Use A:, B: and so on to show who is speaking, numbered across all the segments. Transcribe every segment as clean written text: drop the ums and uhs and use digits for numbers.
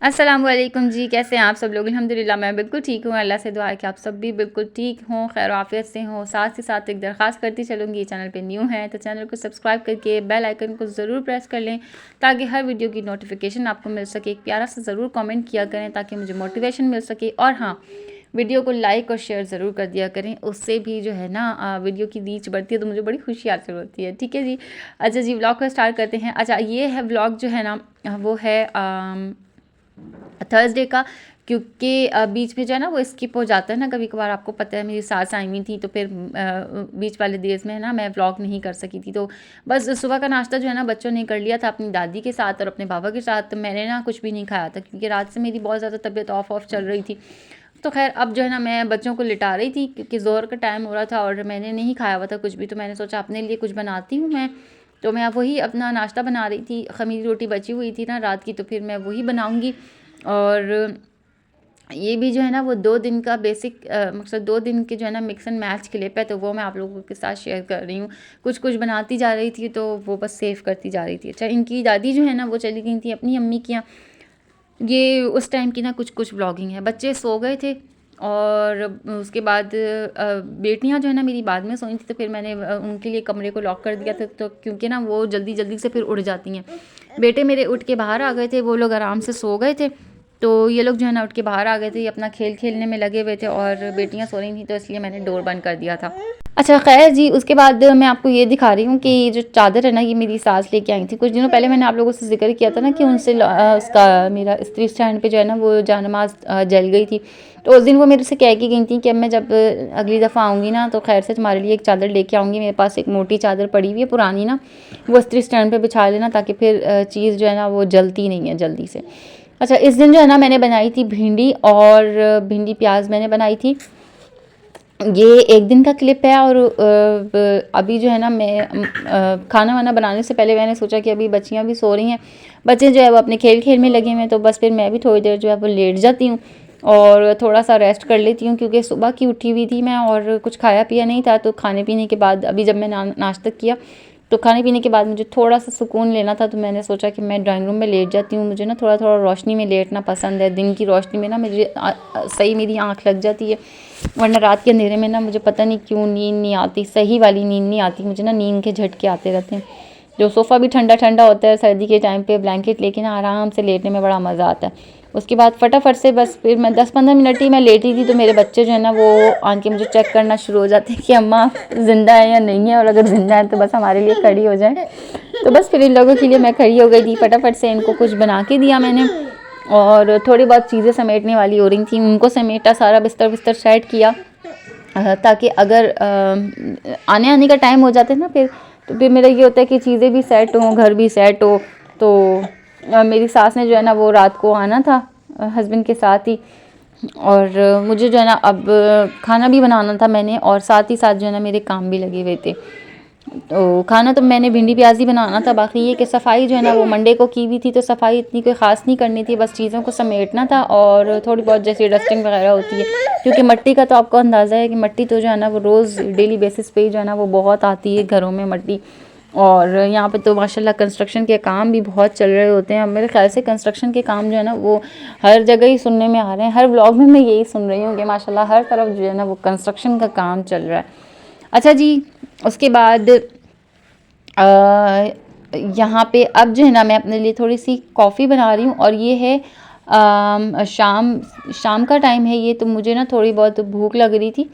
A: अस्सलाम वालेकुम जी, कैसे हैं आप सब लोग? अल्हम्दुलिल्लाह मैं बिल्कुल ठीक हूँ। अल्लाह से दुआ है कि आप सब भी बिल्कुल ठीक हों, खैर आफ़ियत से हों। साथ ही साथ एक दरख्वास्त करती चलूँगी, चैनल पे न्यू हैं तो चैनल को सब्सक्राइब करके बेल आइकन को ज़रूर प्रेस कर लें ताकि हर वीडियो की नोटिफिकेशन आपको मिल सके। एक प्यारा सा ज़रूर कमेंट किया करें ताकि मुझे मोटिवेशन मिल सके। और हाँ, वीडियो को लाइक और शेयर ज़रूर कर दिया करें, उससे भी जो है ना वीडियो की रीच बढ़ती है तो मुझे बड़ी खुशी हासिल होती है। ठीक है जी। अच्छा जी, व्लॉग को स्टार्ट करते हैं। अच्छा, ये है व्लॉग जो है ना, वो है थर्सडे का, क्योंकि बीच में जो है ना वो स्किप हो जाता है ना कभी कभार। आपको पता है मेरी सास आई हुई थी तो फिर बीच वाले देश में है ना मैं व्लॉग नहीं कर सकी थी। तो बस सुबह का नाश्ता जो है ना बच्चों ने कर लिया था अपनी दादी के साथ और अपने बाबा के साथ। तो मैंने ना कुछ भी नहीं खाया था क्योंकि रात से मेरी बहुत ज़्यादा तबीयत ऑफ चल रही थी। तो खैर अब जो है ना मैं बच्चों को लिटा रही थी क्योंकि ज़ोहर का टाइम हो रहा था और मैंने नहीं खाया हुआ था कुछ भी। तो मैंने सोचा अपने लिए कुछ बनाती हूँ मैं। तो मैं वही अपना नाश्ता बना रही थी। खमीरी रोटी बची हुई थी ना रात की, तो फिर मैं वही बनाऊँगी। और ये भी जो है ना वो 2 दिन का बेसिक मकसद 2 दिन के जो है ना मिक्स एंड मैच क्लिप है, तो वो मैं आप लोगों के साथ शेयर कर रही हूँ। कुछ बनाती जा रही थी तो वो बस सेव करती जा रही थी। अच्छा, इनकी दादी जो है ना वो चली गई थी अपनी अम्मी के यहाँ। ये उस टाइम की ना कुछ व्लॉगिंग है। बच्चे सो गए थे और उसके बाद बेटियां जो है ना मेरी बाद में सोई थी, तो फिर मैंने उनके लिए कमरे को लॉक कर दिया था। तो क्योंकि ना वो जल्दी जल्दी से फिर उड़ जाती हैं। बेटे मेरे उठ के बाहर आ गए थे, वो लोग आराम से सो गए थे। तो ये लोग जो है ना उठ के बाहर आ गए थे, अपना खेलने में लगे हुए थे और बेटियां सो रही थी, तो इसलिए मैंने डोर बंद कर दिया था। अच्छा खैर जी, उसके बाद मैं आपको ये दिखा रही हूँ कि ये जो चादर है ना ये मेरी सास लेके आई थी कुछ दिनों पहले। मैंने आप लोगों से जिक्र किया था ना कि उनसे उसका मेरा इस्त्री स्टैंड पे जो है ना वो जानमाज जल गई थी। तो उस दिन वो मेरे से कह के गई थी कि अब मैं जब अगली दफ़ा आऊँगी ना तो खैर से तुम्हारे लिए एक चादर लेके आऊँगी। मेरे पास एक मोटी चादर पड़ी हुई है पुरानी ना, वो इस्त्री स्टैंड पे बिछा लेना ताकि फिर चीज़ जो है ना वो जलती नहीं है जल्दी से। अच्छा, इस दिन जो है ना मैंने बनाई थी भिंडी और भिंडी प्याज मैंने बनाई थी। ये एक दिन का क्लिप है। और अभी जो है ना मैं खाना वाना बनाने से पहले मैंने सोचा कि अभी बच्चियां भी सो रही हैं, बच्चे जो है वो अपने खेल में लगे हुए हैं, तो बस फिर मैं भी थोड़ी देर जो है वो लेट जाती हूँ और थोड़ा सा रेस्ट कर लेती हूँ क्योंकि सुबह की उठी हुई थी मैं और कुछ खाया पिया नहीं था। तो खाने पीने के बाद अभी जब मैं नाश्ता किया तो खाने पीने के बाद मुझे थोड़ा सा सुकून लेना था, तो मैंने सोचा कि मैं ड्राइंग रूम में लेट जाती हूँ। मुझे ना थोड़ा रोशनी में लेटना पसंद है। दिन की रोशनी में ना मुझे सही मेरी आँख लग जाती है, वरना रात के अंधेरे में ना मुझे पता नहीं क्यों नींद नहीं आती, सही वाली नींद नहीं आती। मुझे ना नींद के झटके आते रहते हैं। जो सोफ़ा भी ठंडा ठंडा होता है सर्दी के टाइम पे, ब्लैंकेट लेके ना आराम से लेटने में बड़ा मज़ा आता है। उसके बाद फटाफट से बस फिर मैं 10-15 मिनट ही मैं लेटी थी तो मेरे बच्चे जो है ना वो आन के मुझे चेक करना शुरू हो जाते हैं कि अम्मा ज़िंदा है या नहीं है, और अगर ज़िंदा है तो बस हमारे लिए खड़ी हो जाए। तो बस फिर इन लोगों के लिए मैं खड़ी हो गई थी। फटाफट से इनको कुछ बना के दिया मैंने और थोड़ी बहुत चीज़ें समेटने वाली हो रही थी, उनको समेटा, सारा बिस्तर सेट किया ताकि अगर आने का टाइम हो जाता है ना फिर, तो फिर मेरा ये होता है कि चीज़ें भी सेट हों, घर भी सेट हो। तो मेरी सास ने जो है ना वो रात को आना था हस्बैंड के साथ ही, और मुझे जो है ना अब खाना भी बनाना था मैंने, और साथ ही साथ जो है ना मेरे काम भी लगे हुए थे। तो खाना तो मैंने भिंडी प्याज ही बनाना था। बाकी ये कि सफाई जो है ना वो मंडे को की हुई थी, तो सफाई इतनी कोई ख़ास नहीं करनी थी, बस चीज़ों को समेटना था और थोड़ी बहुत जैसे डस्टिंग वगैरह होती है। क्योंकि मिट्टी का तो आपको अंदाज़ा है कि मिट्टी तो जो है ना वो रोज़ डेली बेसिस पे जो है ना वो बहुत आती है घरों में मिट्टी। और यहाँ पे तो माशाल्लाह कंस्ट्रक्शन के काम भी बहुत चल रहे होते हैं। मेरे ख्याल से कंस्ट्रक्शन के काम जो है ना वो हर जगह ही सुनने में आ रहे हैं, हर व्लॉग में मैं यही सुन रही हूँ कि माशाल्लाह हर तरफ जो है ना वो कंस्ट्रक्शन का काम चल रहा है। अच्छा जी, उसके बाद यहाँ पे अब जो है ना मैं अपने लिए थोड़ी सी कॉफ़ी बना रही हूँ, और ये है शाम का टाइम है ये, तो मुझे ना थोड़ी बहुत भूख लग रही थी,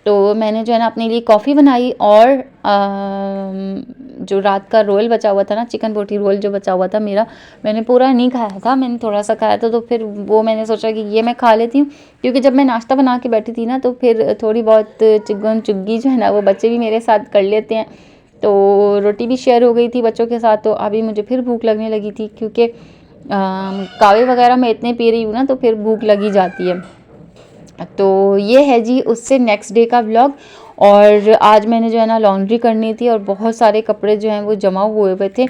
A: तो मैंने जो है ना अपने लिए कॉफ़ी बनाई। और जो रात का रोल बचा हुआ था ना, चिकन बोटी रोल जो बचा हुआ था मेरा, मैंने पूरा नहीं खाया था, मैंने थोड़ा सा खाया था। तो फिर वो मैंने सोचा कि ये मैं खा लेती हूँ, क्योंकि जब मैं नाश्ता बना के बैठी थी ना तो फिर थोड़ी बहुत चुग्गी जो है ना वो बच्चे भी मेरे साथ कर लेते हैं, तो रोटी भी शेयर हो गई थी बच्चों के साथ। तो अभी मुझे फिर भूख लगने लगी थी क्योंकि कावे वगैरह मैं इतने पी रही हूँ ना, तो फिर भूख लगी जाती है। तो ये है जी उससे नेक्स्ट डे का व्लॉग। और आज मैंने जो है ना लॉन्ड्री करनी थी और बहुत सारे कपड़े जो हैं वो जमा हुए थे।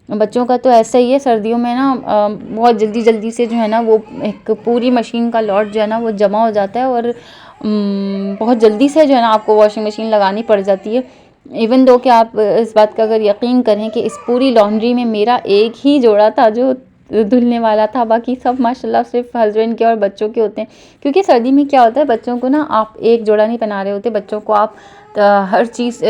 A: बच्चों का तो ऐसा ही है, सर्दियों में ना बहुत जल्दी से जो है ना वो एक पूरी मशीन का लॉट जो है ना वो जमा हो जाता है, और बहुत जल्दी से जो है ना आपको वॉशिंग मशीन लगानी पड़ जाती है। इवन दो कि आप इस बात का अगर यकीन करें कि इस पूरी लॉन्ड्री में मेरा एक ही जोड़ा था जो धुलने वाला था, बाकी सब माशाल्लाह सिर्फ हस्बैंड के और बच्चों के होते हैं। क्योंकि सर्दी में क्या होता है, बच्चों को ना आप एक जोड़ा नहीं पहना रहे होते, बच्चों को आप हर चीज़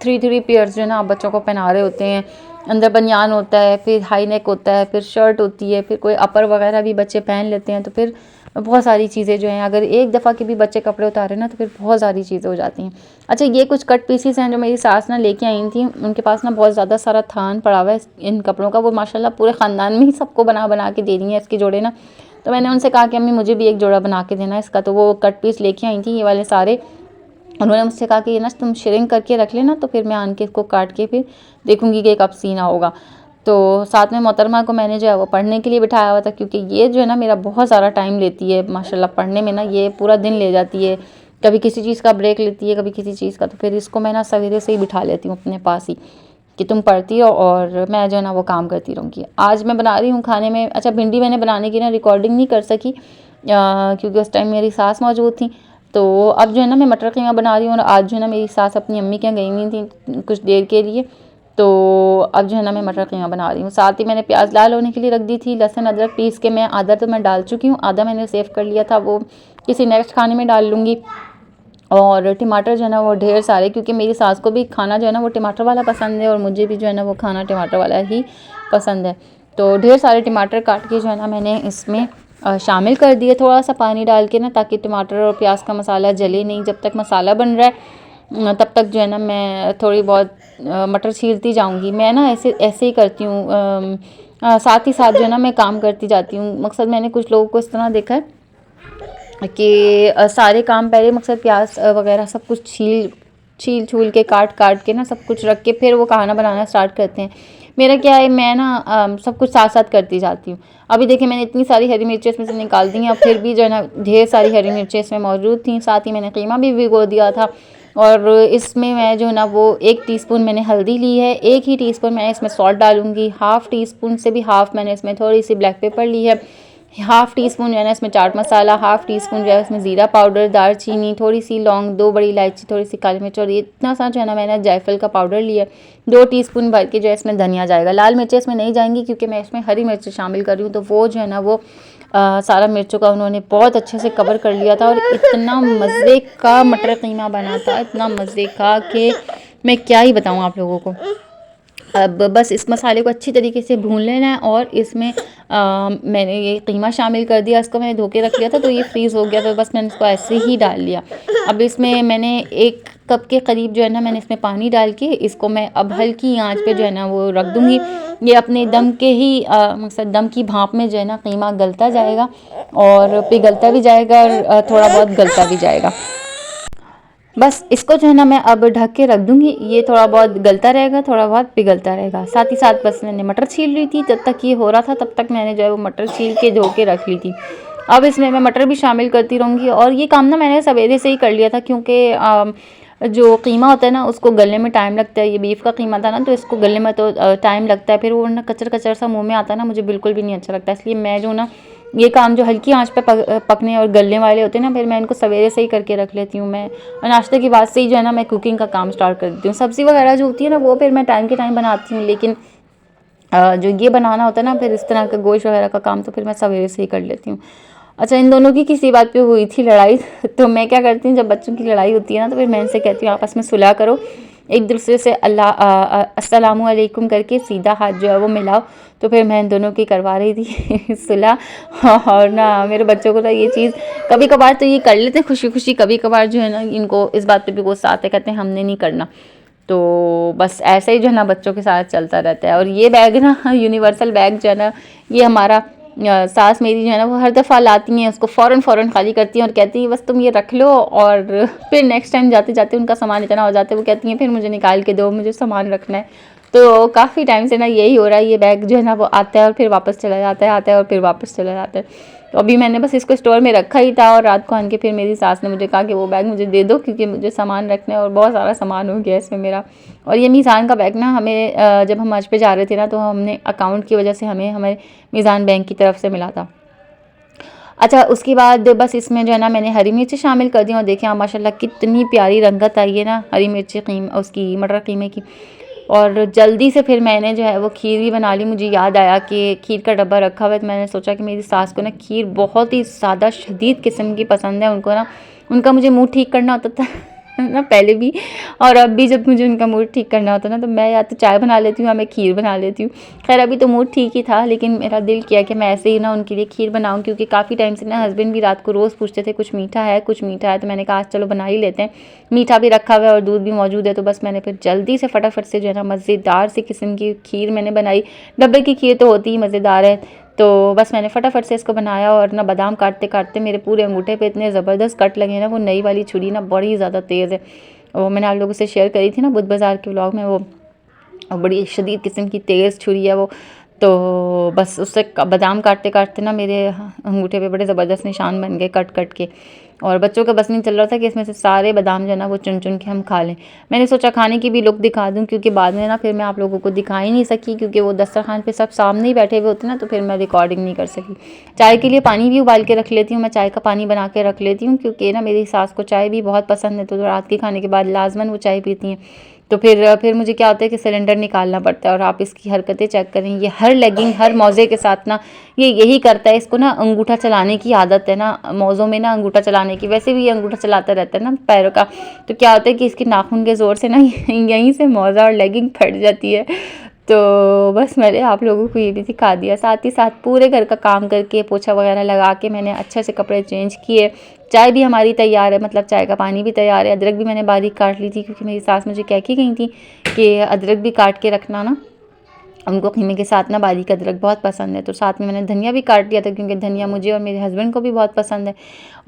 A: 3 पेयर्स जो है ना आप बच्चों को पहना रहे होते हैं। अंदर बनियान होता है, फिर हाई नेक होता है, फिर शर्ट होती है, फिर कोई अपर वगैरह भी बच्चे पहन लेते हैं। तो फिर बहुत सारी चीज़ें जो हैं, अगर एक दफ़ा के भी बच्चे कपड़े उतारे ना तो फिर बहुत सारी चीज़ें हो जाती हैं। अच्छा, ये कुछ कट पीसेस हैं जो मेरी सास ना लेके आई थी। उनके पास ना बहुत ज़्यादा सारा थान पड़ा हुआ है इन कपड़ों का। वो माशाल्लाह पूरे ख़ानदान में ही सबको बना बना के दे रही हैं इसके जोड़े ना। तो मैंने उनसे कहा कि अम्मी मुझे भी एक जोड़ा बना के देना इसका। तो वो कट पीस लेके आई थी ये वाले सारे। उन्होंने मुझसे कहा कि ये ना तुम श्रिंक करके रख लेना, तो फिर मैं आन के इसको काट के फिर देखूंगी कि कब सीना होगा। तो साथ में मोहतरमा को मैंने जो है वो पढ़ने के लिए बिठाया हुआ था, क्योंकि ये जो है ना मेरा बहुत सारा टाइम लेती है माशाल्लाह पढ़ने में ना, ये पूरा दिन ले जाती है। कभी किसी चीज़ का ब्रेक लेती है, कभी किसी चीज़ का। तो फिर इसको मैं ना सवेरे से ही बिठा लेती हूँ अपने पास ही कि तुम पढ़ती हो और मैं जो है ना वो काम करती रहूँगी। आज मैं बना रही हूँ खाने में, अच्छा भिंडी मैंने बनाने की ना रिकॉर्डिंग नहीं कर सकी क्योंकि उस टाइम मेरी सास मौजूद थी। तो अब जो है ना मैं मटर कीमा बना रही हूँ, और आज जो है ना मेरी सास अपनी अम्मी के यहाँ गई हुई थी कुछ देर के लिए। तो अब जो है ना मैं मटर कीमा बना रही हूँ। साथ ही मैंने प्याज लाल होने के लिए रख दी थी। लहसुन अदरक पीस के मैं आधा तो मैं डाल चुकी हूँ, आधा मैंने सेव कर लिया था, वो किसी नेक्स्ट खाने में डाल लूँगी। और टमाटर जो है ना वो ढेर सारे, क्योंकि मेरी सास को भी खाना जो है ना वो टमाटर वाला पसंद है, और मुझे भी जो है ना वो खाना टमाटर वाला ही पसंद है। तो ढेर सारे टमाटर काट के जो है ना मैंने इसमें शामिल कर दिए, थोड़ा सा पानी डाल के ना, ताकि टमाटर और प्याज का मसाला जले नहीं। जब तक मसाला बन रहा है तब तक जो है ना मैं थोड़ी बहुत मटर छीलती जाऊंगी। मैं ना ऐसे ही करती हूँ, साथ ही साथ जो है ना मैं काम करती जाती हूँ। मकसद मैंने कुछ लोगों को इस तरह देखा है कि सारे काम पहले, मकसद प्याज वगैरह सब कुछ छील छूल के काट के ना सब कुछ रख के फिर वो खाना बनाना स्टार्ट करते हैं। मेरा क्या है, मैं ना सब कुछ साथ साथ करती जाती हूँ। अभी देखिए मैंने इतनी सारी हरी मिर्चें इसमें से निकाल दी हैं, और फिर भी जो है ना ढेर सारी हरी मिर्चें इसमें मौजूद थी। साथ ही मैंने कीमा भी भिगो दिया था, और इसमें मैं जो है ना वो 1 टीस्पून मैंने हल्दी ली है, 1 ही टीस्पून मैं इसमें सॉल्ट डालूंगी, हाफ़ टीस्पून से भी हाफ़ मैंने इसमें थोड़ी सी ब्लैक पेपर ली है, हाफ़ टीस्पून जो है ना इसमें चाट मसाला, हाफ़ टीस्पून जो है इसमें ज़ीरा पाउडर, दालचीनी, थोड़ी सी लौंग, 2 बड़ी इलायची, थोड़ी सी काली मिर्च, और इतना सा जो है ना मैंने जायफल का पाउडर लिया है। 2 टीस्पून भर के जो है इसमें धनिया जाएगा। लाल मिर्चें इसमें नहीं जाएंगी क्योंकि मैं इसमें हरी मिर्च शामिल कर रही हूँ। तो वो जो है ना वो सारा मिर्चों का उन्होंने बहुत अच्छे से कवर कर लिया था, और इतना मज़े का मटर कीमा बना था, इतना मज़े का कि मैं क्या ही बताऊँ आप लोगों को। अब बस इस मसाले को अच्छी तरीके से भून लेना है, और इसमें मैंने ये कीमा शामिल कर दिया। इसको मैंने धो के रख लिया था तो ये फ्रीज़ हो गया, तो बस मैंने इसको ऐसे ही डाल लिया। अब इसमें मैंने 1 कप के करीब जो है ना मैंने इसमें पानी डाल के इसको मैं अब हल्की आंच पे जो है ना वो रख दूँगी। ये अपने दम के ही मकसद दम की भाप में जो है ना कीमा गलता जाएगा, और पिघलता भी जाएगा, और थोड़ा बहुत गलता भी जाएगा। बस इसको जो है ना मैं अब ढक के रख दूँगी। ये थोड़ा बहुत गलता रहेगा, थोड़ा बहुत पिघलता रहेगा। साथ ही साथ बस मैंने मटर छील ली थी, जब तक ये हो रहा था तब तक मैंने जो है वो मटर छील के धो के रख ली थी। अब इसमें मैं मटर भी शामिल करती रहूँगी, और ये काम ना मैंने सवेरे से ही कर लिया था, क्योंकि जो कीमा होता है ना उसको गलने में टाइम लगता है। ये बीफ का कीमा था ना, तो इसको गलने में तो टाइम लगता है, फिर वो ना कचर कचर सा मुँह में आता है ना, मुझे बिल्कुल भी नहीं अच्छा लगता। इसलिए मैं जो ना ये काम जो हल्की आंच पे पकने और गलने वाले होते हैं ना, फिर मैं इनको सवेरे से ही करके रख लेती हूँ। मैं नाश्ते के बाद से ही जो है ना मैं कुकिंग का काम स्टार्ट कर देती हूँ। सब्ज़ी वगैरह जो होती है ना वो फिर मैं टाइम के टाइम बनाती हूँ, लेकिन जो ये बनाना होता है ना फिर इस तरह का गोश्त वगैरह का काम, तो फिर मैं सवेरे से ही कर लेती हूँ। अच्छा, इन दोनों की किसी बात पे हुई थी लड़ाई तो मैं क्या करती हूँ, जब बच्चों की लड़ाई होती है ना तो फिर मैं इनसे कहती हूँ आपस में सुलह करो, एक दूसरे से अस्सलामु अलैकुम करके सीधा हाथ जो है वो मिलाओ। तो फिर मैं इन दोनों की करवा रही थी सुलह। और ना मेरे बच्चों को तो ये चीज़ कभी कभार तो ये कर लेते हैं खुशी खुशी, कभी कभार जो है ना इनको इस बात पे भी गुस्सा आता है, कहते हैं हमने नहीं करना। तो बस ऐसे ही जो है ना बच्चों के साथ चलता रहता है। और ये बैग ना यूनिवर्सल बैग जो है ना ये हमारा सास मेरी जो है ना वो हर दफ़ा लाती हैं, उसको फ़ौरन खाली करती हैं और कहती हैं बस तुम ये रख लो। और फिर नेक्स्ट टाइम जाते जाते उनका सामान इतना हो जाता है, वो कहती हैं फिर मुझे निकाल के दो, मुझे सामान रखना है। तो काफ़ी टाइम से ना यही हो रहा है, ये बैग जो है ना वो आता है और फिर वापस चला जाता है, आता है और फिर वापस चला जाता है। तो अभी मैंने बस इसको स्टोर में रखा ही था, और रात को आन के फिर मेरी सास ने मुझे कहा कि वो बैग मुझे दे दो, क्योंकि मुझे सामान रखना है और बहुत सारा सामान हो गया इसमें मेरा। और ये मीज़ान का बैग ना हमें जब हम हज पे जा रहे थे ना तो हमने अकाउंट की वजह से हमें मीज़ान बैंक की तरफ से मिला था। अच्छा, उसके बाद बस इसमें जो है ना मैंने हरी मिर्ची शामिल कर दी, और देखिए माशाल्लाह कितनी प्यारी रंगत आई है ना हरी मिर्ची उसकी मटर कीमे की। और जल्दी से फिर मैंने जो है वो खीर भी बना ली। मुझे याद आया कि खीर का डब्बा रखा हुआ है, तो मैंने सोचा कि मेरी सास को ना खीर बहुत ही ज़्यादा शदीद किस्म की पसंद है। उनको ना उनका मुझे मूड ठीक करना होता था ना पहले भी, और अब भी जब मुझे उनका मूड ठीक करना होता है ना, तो मैं या तो चाय बना लेती हूँ या मैं खीर बना लेती हूँ। खैर अभी तो मूड ठीक ही था, लेकिन मेरा दिल किया कि मैं ऐसे ही ना उनके लिए खीर बनाऊँ, क्योंकि काफ़ी टाइम से ना हस्बैंड भी रात को रोज़ पूछते थे कुछ मीठा है कुछ मीठा है, तो मैंने कहा आज चलो बना ही लेते हैं। मीठा भी रखा हुआ है और दूध भी मौजूद है, तो बस मैंने फिर जल्दी से फटाफट से जो है ना मज़ेदार सी किस्म की खीर मैंने बनाई। डब्बे की खीर तो होती ही मज़ेदार है, तो बस मैंने फटाफट से इसको बनाया। और ना बादाम काटते काटते मेरे पूरे अंगूठे पे इतने ज़बरदस्त कट लगे ना, वो नई वाली छुरी ना बड़ी ज़्यादा तेज़ है। वो मैंने आप लोगों से शेयर करी थी ना बुध बाज़ार के व्लॉग में, वो बड़ी शदीद किस्म की तेज़ छुरी है वो। तो बस उससे बादाम काटते काटते ना मेरे अंगूठे पे बड़े ज़बरदस्त निशान बन गए कट कट के। और बच्चों का बस नहीं चल रहा था कि इसमें से सारे बादाम जो है ना वो चुन चुन के हम खा लें। मैंने सोचा खाने की भी लुक दिखा दूं, क्योंकि बाद में ना फिर मैं आप लोगों को दिखा ही नहीं सकी, क्योंकि वो दस्तरखान पे सब सामने ही बैठे हुए होते ना, तो फिर मैं रिकॉर्डिंग नहीं कर सकी। चाय के लिए पानी भी उबाल के रख लेती हूँ, मैं चाय का पानी बना के रख लेती हूँ, क्योंकि ना मेरी सास को चाय भी बहुत पसंद है, तो रात के खाने के बाद लाजमन वो चाय पीती हैं। तो फिर मुझे क्या होता है कि सिलेंडर निकालना पड़ता है। और आप इसकी हरकतें चेक करें, ये हर लेगिंग हर मौजे के साथ ना ये यही करता है। इसको ना अंगूठा चलाने की आदत है ना, मौज़ों में ना अंगूठा चलाने की, वैसे भी ये अंगूठा चलाता रहता है ना पैरों का। तो क्या होता है कि इसके नाखून के ज़ोर से ना यहीं से मौज़ा और लेगिंग फट जाती है। तो बस मैंने आप लोगों को ये भी दिखा दिया। साथ ही साथ पूरे घर का काम करके पोछा वगैरह लगा के मैंने अच्छे से कपड़े चेंज किए। चाय भी हमारी तैयार है, मतलब चाय का पानी भी तैयार है। अदरक भी मैंने बारीक काट ली थी, क्योंकि मेरी सास मुझे कह के गई थी कि अदरक भी काट के रखना ना, उनको कीमे के साथ ना बारीक अदरक बहुत पसंद है। तो साथ में मैंने धनिया भी काट लिया था, क्योंकि धनिया मुझे और मेरे हस्बैंड को भी बहुत पसंद है।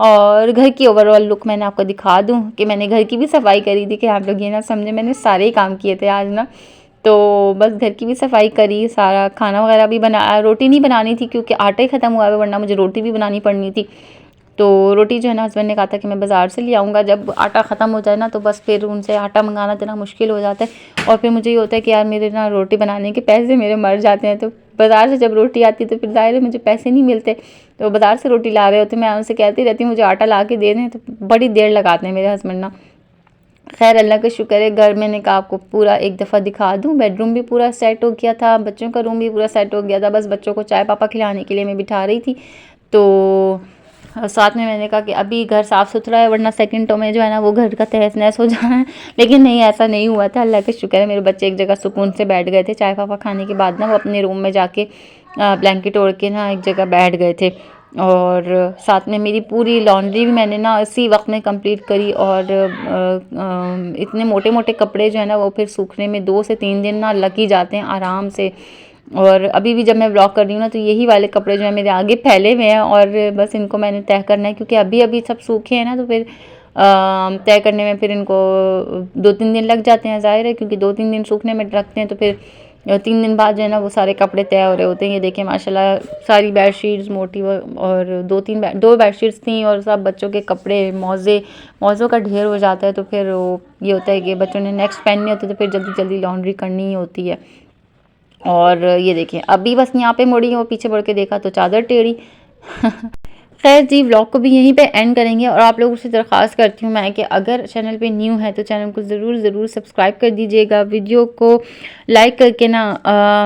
A: और घर की ओवरऑल लुक मैंने आपको दिखा दूँ कि मैंने घर की भी सफाई करी थी, कि आप लोग ये ना समझे मैंने सारे ही काम किए थे आज ना। तो बस घर की भी सफाई करी, सारा खाना वगैरह भी बनाया। रोटी नहीं बनानी थी क्योंकि आटा ही ख़त्म हुआ है, वरना मुझे रोटी भी बनानी पड़नी थी। तो रोटी जो है ना हस्बैंड ने कहा था कि मैं बाज़ार से ले आऊँगा, जब आटा ख़त्म हो जाए ना, तो बस फिर उनसे आटा मंगाना इतना मुश्किल हो जाता है। और फिर मुझे ये होता है कि यार मेरे ना रोटी बनाने के पैसे मेरे मर जाते हैं। तो बाज़ार से जब रोटी आती है तो फिर ज़ाहिर है मुझे पैसे नहीं मिलते, तो बाज़ार से रोटी ला रहे होते, मैं उनसे कहती रहती हूँ मुझे आटा ला के दे दें, तो बड़ी देर लगाते हैं मेरे हस्बैंड ना। खैर अल्लाह का शुक्र है, घर मैंने कहा आपको पूरा एक दफ़ा दिखा दूँ। बेडरूम भी पूरा सेट हो गया था, बच्चों का रूम भी पूरा सेट हो गया था। बस बच्चों को चाय पापा खिलाने के लिए मैं बिठा रही थी। तो साथ में मैंने कहा कि अभी घर साफ़ सुथरा है, वरना सेकंडों में जो है ना वो घर का तहस नहस हो जाना है। लेकिन नहीं, ऐसा नहीं हुआ था, अल्लाह का शुक्र है। मेरे बच्चे एक जगह सुकून से बैठ गए थे। चाय पापा खाने के बाद ना वो अपने रूम में जाके ब्लैंकेट ओढ़ के ना एक जगह बैठ गए थे। और साथ में मेरी पूरी लॉन्ड्री भी मैंने ना इसी वक्त में कंप्लीट करी। और इतने मोटे मोटे कपड़े जो है ना वो फिर सूखने में 2 से 3 दिन ना लग ही जाते हैं आराम से। और अभी भी जब मैं व्लॉग कर रही हूँ ना, तो यही वाले कपड़े जो है मेरे आगे फैले हुए हैं, और बस इनको मैंने तय करना है, क्योंकि अभी अभी सब सूखे हैं ना, तो फिर तय करने में फिर इनको 2-3 दिन लग जाते हैं, ज़ाहिर है, क्योंकि 2-3 दिन सूखने में रखते हैं, तो फिर 3 दिन बाद जो है ना वो सारे कपड़े तय हो रहे होते हैं। ये देखिए माशाल्लाह सारी बेडशीट्स मोटी और 2 बेडशीट्स थी, और सब बच्चों के कपड़े मौज़ों का ढेर हो जाता है। तो फिर वो ये होता है कि बच्चों ने नेक्स्ट पहनने होते, तो फिर जल्दी जल्दी लॉन्ड्री करनी ही होती है। और ये देखिए अभी बस यहाँ पे मुड़ी और पीछे मुड़ के देखा तो चादर टेढ़ी। खैर जी, व्लॉग को भी यहीं पे एंड करेंगे। और आप लोगों से दरख्वास्त करती हूँ मैं कि अगर चैनल पे न्यू है तो चैनल को ज़रूर सब्सक्राइब कर दीजिएगा। वीडियो को लाइक करके ना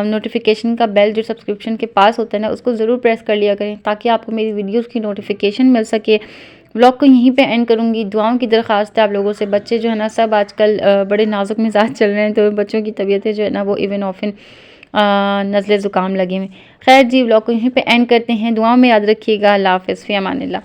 A: नोटिफिकेशन का बेल जो सब्सक्रिप्शन के पास होता है ना, उसको ज़रूर प्रेस कर लिया करें, ताकि आपको मेरी वीडियोज़ की नोटिफिकेशन मिल सके। व्लॉग को यहीं पे एंड करूँगी। दुआओं की दरख्वास्त है आप लोगों से। बच्चे जो है ना सब आजकल बड़े नाजुक मिजाज चल रहे हैं, तो बच्चों की तबीयतें जो है ना वो इवन ऑफन नज़ले ज़ुकाम लगे हुए। खैर जी, व्लॉग को यहीं पे एंड करते हैं। दुआओं में याद रखिएगा। अल्लाह हाफ़िज़, फ़ी अमानिल्लाह।